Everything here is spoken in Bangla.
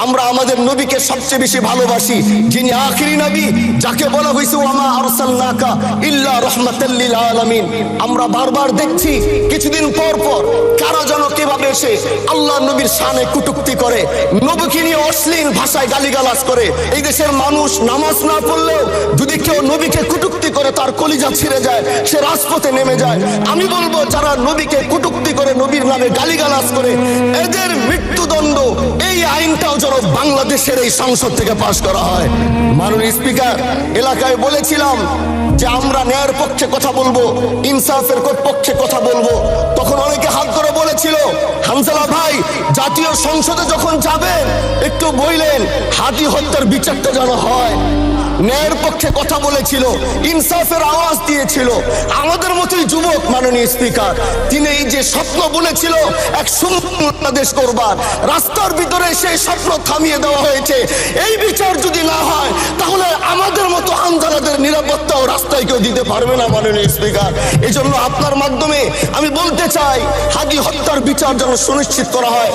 আমরা আমাদের নবীকে সবচেয়ে বেশি ভালোবাসি, যিনি আখিরি নবী, যাকে বলা হয়েছে ওয়ামা আরসালনাকা ইল্লা রাহমাতাল লিল আলামিন। আমরা বারবার দেখছি কিছুদিন পর পর কারা যেন কিভাবে এসে আল্লাহ নবীর শানে কটূক্তি করে, নবীকে নিয়ে অশ্লীল ভাষায় গালিগালাজ করে। এই দেশের মানুষ নামাজ না পড়লেও যদি কেউ নবীকে কটূক্তি করে তার কলিজা ছিঁড়ে যায়, সে রাজপথে নেমে যায়। আমি বলবো যারা নবীকে কটূক্তি করে, নবীর নামে গালিগালাজ করে, এদের মৃত্যুদণ্ড এই আইনটাও যেন বাংলাদেশের এই সংসদ থেকে পাশ করা হয়। মাননীয় স্পিকার, এলাকায় বলেছিলাম যে আমরা ন্যায়ের পক্ষে কথা বলবো, ইনসাফের পক্ষে কথা বলবো। তখন অনেকে হাত ধরে বলেছিল, হামজালা ভাই জাতীয় সংসদে যখন যাবেন একটু বললেন হাদি হত্যার বিচারটা যেন হয়। ন্যায়ের পক্ষে কথা বলেছিল, ইনসাফের আওয়াজ দিয়েছিল। আমাদের মতোই যুবক মাননীয় স্পিকার, তিনি এই যে স্বপ্ন বলেছিল এক সুন্দর বাংলাদেশ করবার, রাস্তার ভিতরে সেই স্বপ্ন থামিয়ে দেওয়া হয়েছে। এই বিচার যদি না হয় তাহলে আমাদের মতো আন্দোলনের নিরাপত্তাও রাস্তায় কেউ দিতে পারবে না মাননীয় স্পিকার। এই জন্য আপনার মাধ্যমে আমি বলতে চাই, হাদি হত্যার বিচার যেন সুনিশ্চিত করা হয়।